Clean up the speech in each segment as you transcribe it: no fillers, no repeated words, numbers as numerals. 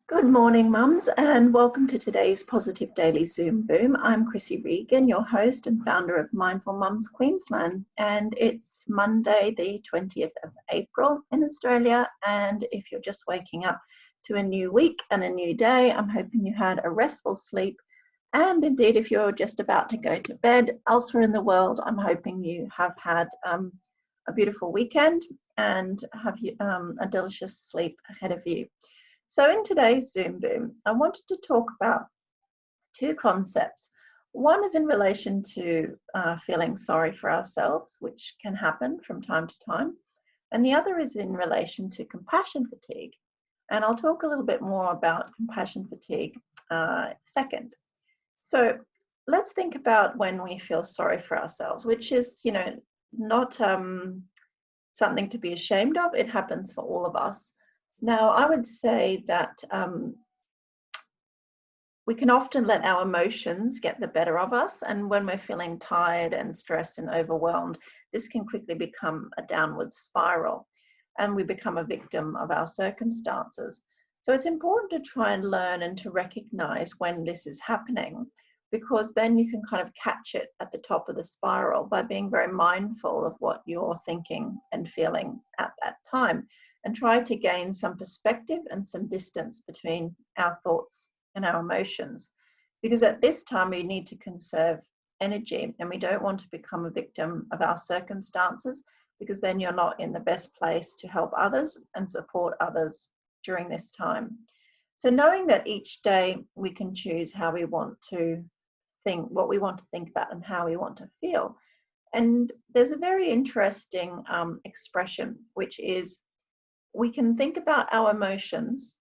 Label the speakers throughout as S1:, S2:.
S1: Good morning, mums, and welcome to today's Positive Daily Zoom Boom. I'm Krissy Regan, your host and founder of Mindful Mums Queensland, and it's Monday, the 20th of April in Australia. And if you're just waking up to a new week and a new day, I'm hoping you had a restful sleep. And indeed, if you're just about to go to bed elsewhere in the world, I'm hoping you have had a beautiful weekend and have a delicious sleep ahead of you. So in today's Zoom Boom, I wanted to talk about two concepts. One is in relation to feeling sorry for ourselves, which can happen from time to time. And the other is in relation to compassion fatigue. And I'll talk a little bit more about compassion fatigue second. So let's think about when we feel sorry for ourselves, which is, not something to be ashamed of. It happens for all of us. Now, I would say that we can often let our emotions get the better of us. And when we're feeling tired and stressed and overwhelmed, this can quickly become a downward spiral and we become a victim of our circumstances. So it's important to try and learn and to recognize when this is happening, because then you can kind of catch it at the top of the spiral by being very mindful of what you're thinking and feeling at that time, and try to gain some perspective and some distance between our thoughts and our emotions. Because at this time we need to conserve energy, and we don't want to become a victim of our circumstances, because then you're not in the best place to help others and support others during this time. So knowing that each day we can choose how we want to think, what we want to think about and how we want to feel. And there's a very interesting expression, which is we can think about our emotions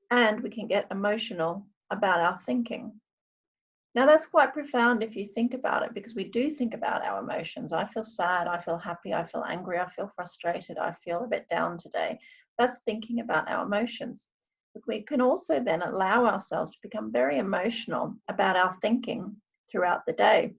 S1: and we can get emotional about our thinking. Now that's quite profound if you think about it, because we do think about our emotions. I feel sad, I feel happy, I feel angry, I feel frustrated, I feel a bit down today. That's thinking about our emotions. But we can also then allow ourselves to become very emotional about our thinking throughout the day.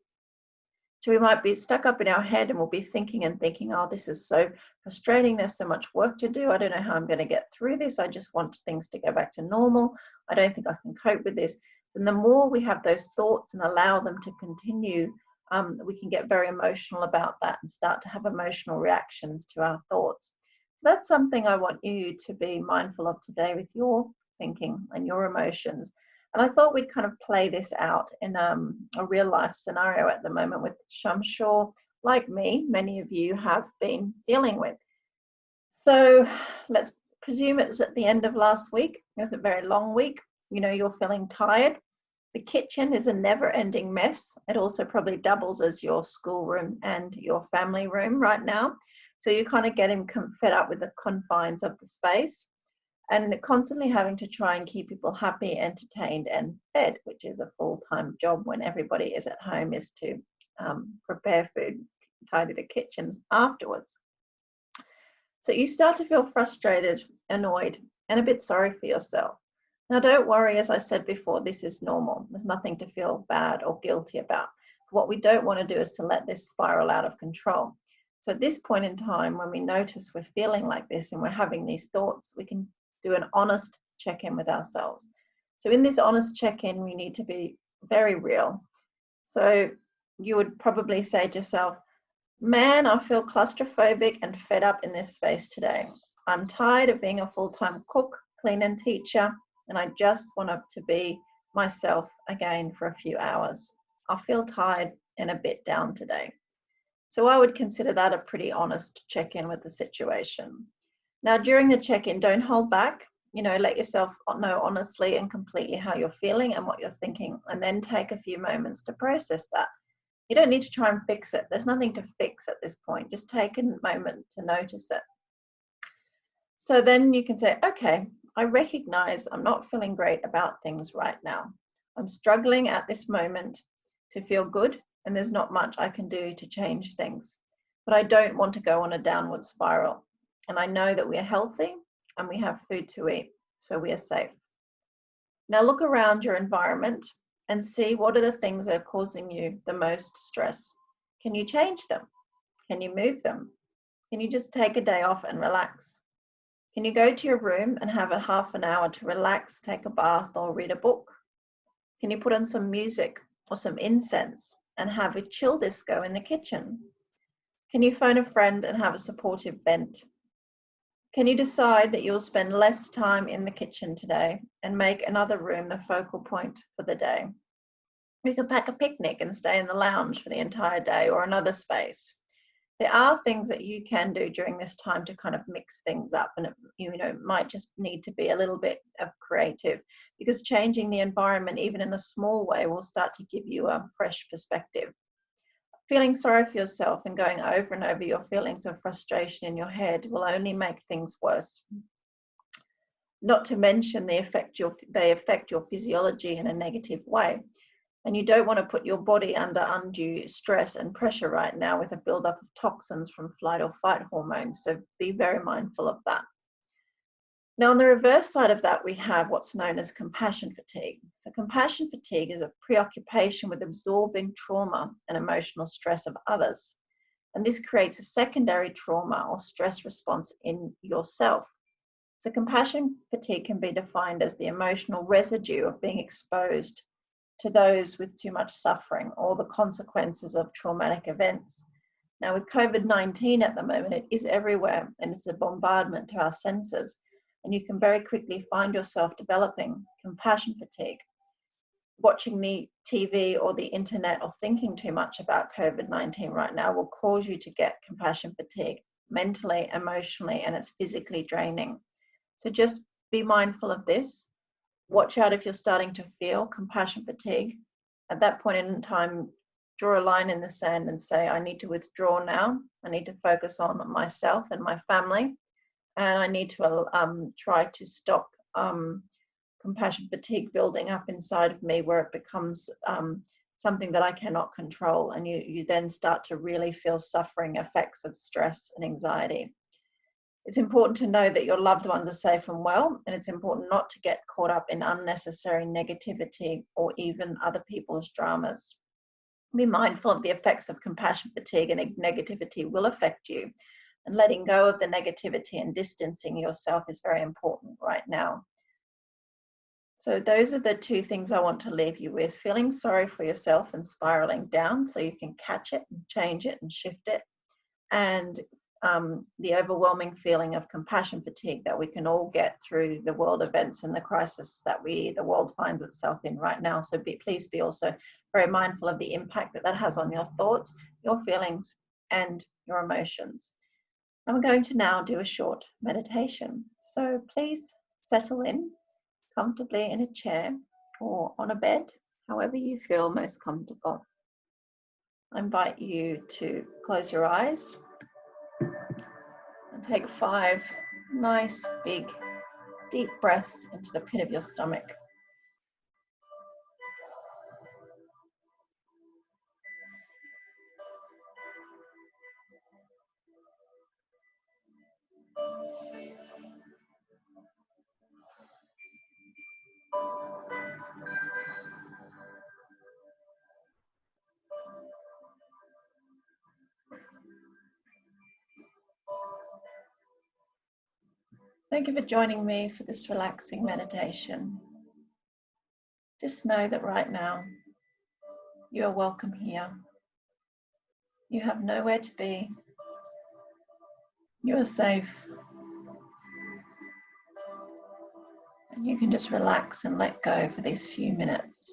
S1: So we might be stuck up in our head and we'll be thinking, oh, this is so frustrating. There's so much work to do. I don't know how I'm going to get through this. I just want things to go back to normal. I don't think I can cope with this. And the more we have those thoughts and allow them to continue, we can get very emotional about that and start to have emotional reactions to our thoughts. So that's something I want you to be mindful of today with your thinking and your emotions. And I thought we'd kind of play this out in a real life scenario at the moment, which I'm sure, like me, many of you have been dealing with. So let's presume it was at the end of last week. It was a very long week. You're feeling tired. The kitchen is a never-ending mess. It also probably doubles as your schoolroom and your family room right now. So you're kind of getting fed up with the confines of the space, and constantly having to try and keep people happy, entertained, and fed, which is a full-time job when everybody is at home, is to prepare food, tidy the kitchens afterwards. So you start to feel frustrated, annoyed, and a bit sorry for yourself. Now, don't worry, as I said before, this is normal. There's nothing to feel bad or guilty about. What we don't want to do is to let this spiral out of control. So at this point in time, when we notice we're feeling like this and we're having these thoughts, we can do an honest check-in with ourselves. So in this honest check-in, we need to be very real. So you would probably say to yourself, man, I feel claustrophobic and fed up in this space today. I'm tired of being a full-time cook, cleaner, and teacher, and I just want to be myself again for a few hours. I feel tired and a bit down today. So I would consider that a pretty honest check-in with the situation. Now, during the check-in, don't hold back. Let yourself know honestly and completely how you're feeling and what you're thinking, and then take a few moments to process that. You don't need to try and fix it. There's nothing to fix at this point. Just take a moment to notice it. So then you can say, okay, I recognize I'm not feeling great about things right now. I'm struggling at this moment to feel good, and there's not much I can do to change things. But I don't want to go on a downward spiral. And I know that we are healthy and we have food to eat, so we are safe. Now look around your environment and see what are the things that are causing you the most stress. Can you change them? Can you move them? Can you just take a day off and relax? Can you go to your room and have a half an hour to relax, take a bath, or read a book? Can you put on some music or some incense and have a chill disco in the kitchen? Can you phone a friend and have a supportive vent? Can you decide that you'll spend less time in the kitchen today and make another room the focal point for the day? You can pack a picnic and stay in the lounge for the entire day or another space. There are things that you can do during this time to kind of mix things up, and it might just need to be a little bit of creative, because changing the environment even in a small way will start to give you a fresh perspective. Feeling sorry for yourself and going over and over your feelings of frustration in your head will only make things worse. Not to mention they affect your physiology in a negative way. And you don't want to put your body under undue stress and pressure right now with a buildup of toxins from flight or fight hormones. So be very mindful of that. Now, on the reverse side of that, we have what's known as compassion fatigue. So compassion fatigue is a preoccupation with absorbing trauma and emotional stress of others. And this creates a secondary trauma or stress response in yourself. So compassion fatigue can be defined as the emotional residue of being exposed to those with too much suffering or the consequences of traumatic events. Now, with COVID-19 at the moment, it is everywhere and it's a bombardment to our senses. And you can very quickly find yourself developing compassion fatigue. Watching the TV or the internet or thinking too much about COVID-19 right now will cause you to get compassion fatigue mentally, emotionally, and it's physically draining. So just be mindful of this. Watch out if you're starting to feel compassion fatigue. At that point in time, draw a line in the sand and say, I need to withdraw now. I need to focus on myself and my family. And I need to try to stop compassion fatigue building up inside of me where it becomes something that I cannot control. And you then start to really feel suffering effects of stress and anxiety. It's important to know that your loved ones are safe and well, and it's important not to get caught up in unnecessary negativity or even other people's dramas. Be mindful of the effects of compassion fatigue, and negativity will affect you. And letting go of the negativity and distancing yourself is very important right now. So those are the two things I want to leave you with: feeling sorry for yourself and spiraling down so you can catch it and change it and shift it, and the overwhelming feeling of compassion fatigue that we can all get through the world events and the crisis that the world finds itself in right now. So please be also very mindful of the impact that has on your thoughts, your feelings, and your emotions. I'm going to now do a short meditation. So please settle in comfortably in a chair or on a bed, however you feel most comfortable. I invite you to close your eyes and take 5 nice, big, deep breaths into the pit of your stomach. Thank you for joining me for this relaxing meditation. Just know that right now you are welcome here. You have nowhere to be. You are safe. And you can just relax and let go for these few minutes.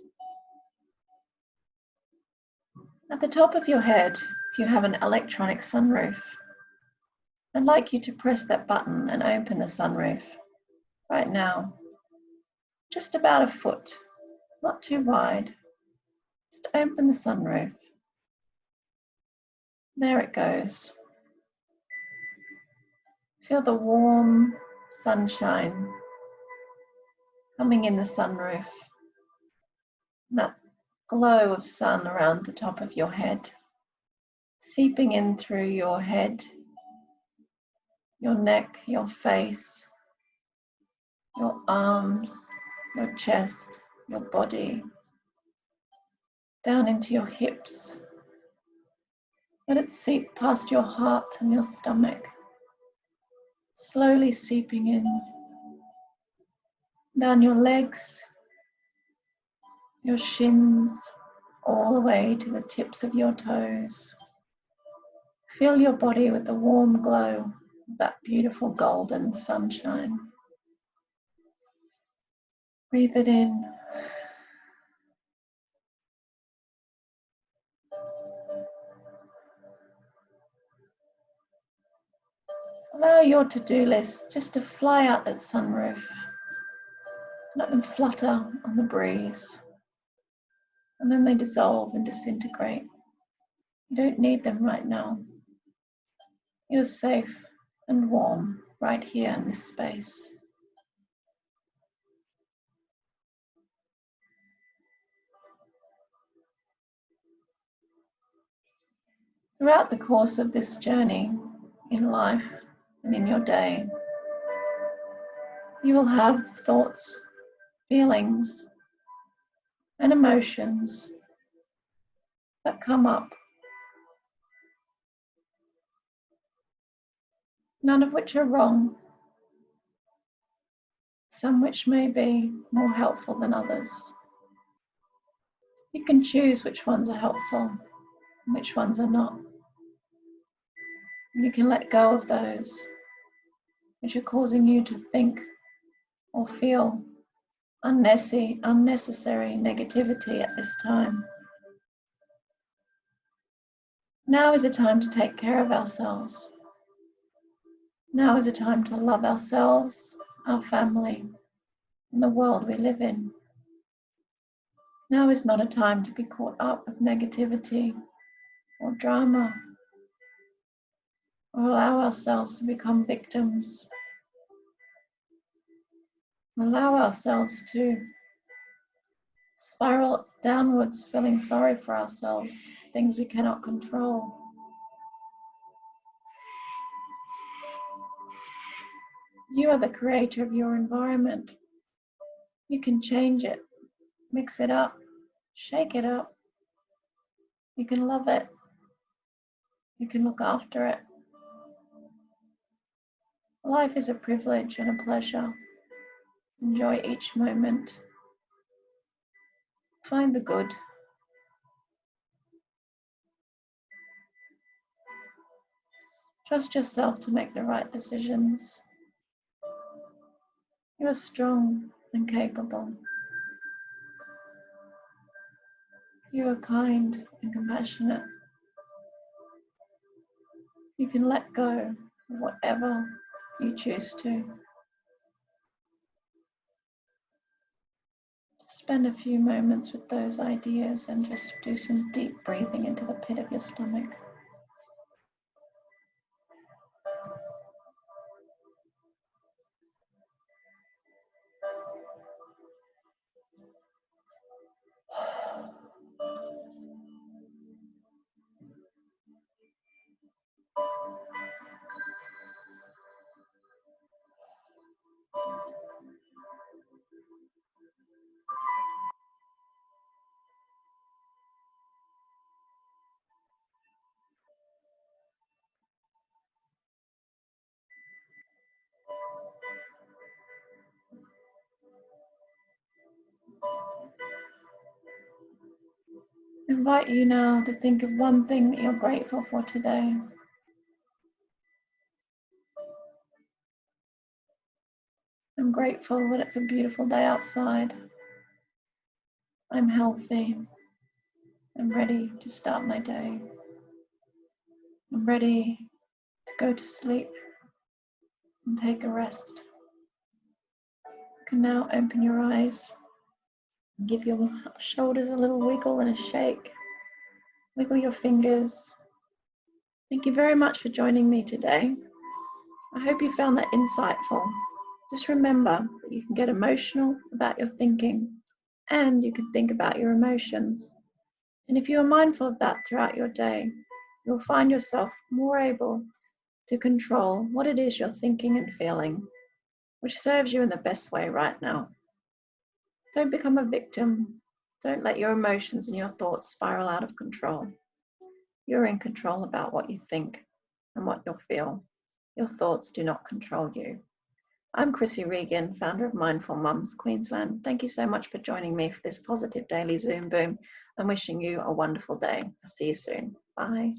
S1: At the top of your head, you have an electronic sunroof. I'd like you to press that button and open the sunroof right now. Just about a foot, not too wide. Just open the sunroof. There it goes. Feel the warm sunshine coming in the sunroof. That glow of sun around the top of your head, seeping in through your head, your neck, your face, your arms, your chest, your body, down into your hips. Let it seep past your heart and your stomach, slowly seeping in, down your legs, your shins, all the way to the tips of your toes. Fill your body with the warm glow of that beautiful golden sunshine. Breathe it in. Allow your to-do list just to fly out that sunroof. Let them flutter on the breeze. And then they dissolve and disintegrate. You don't need them right now. You're safe and warm right here in this space. Throughout the course of this journey in life and in your day, you will have thoughts, feelings, and emotions that come up, none of which are wrong, some which may be more helpful than others. You can choose which ones are helpful and which ones are not. And you can let go of those which are causing you to think or feel unnecessary negativity at this time. Now is a time to take care of ourselves. Now is a time to love ourselves, our family, and the world we live in. Now is not a time to be caught up with negativity or drama, or allow ourselves to become victims. Allow ourselves to spiral downwards, feeling sorry for ourselves, things we cannot control. You are the creator of your environment. You can change it, mix it up, shake it up. You can love it. You can look after it. Life is a privilege and a pleasure. Enjoy each moment. Find the good. Trust yourself to make the right decisions. You are strong and capable. You are kind and compassionate. You can let go of whatever you choose to. Just spend a few moments with those ideas and just do some deep breathing into the pit of your stomach. I invite you now to think of one thing that you're grateful for today. I'm grateful that it's a beautiful day outside. I'm healthy. I'm ready to start my day. I'm ready to go to sleep and take a rest. You can now open your eyes and give your shoulders a little wiggle and a shake. Wiggle your fingers. Thank you very much for joining me today. I hope you found that insightful. Just remember that you can get emotional about your thinking and you can think about your emotions. And if you are mindful of that throughout your day, you'll find yourself more able to control what it is you're thinking and feeling, which serves you in the best way right now. Don't become a victim. Don't let your emotions and your thoughts spiral out of control. You're in control about what you think and what you'll feel. Your thoughts do not control you. I'm Krissy Regan, founder of Mindful Mums Queensland. Thank you so much for joining me for this positive daily Zoom boom. I'm wishing you a wonderful day. I'll see you soon. Bye.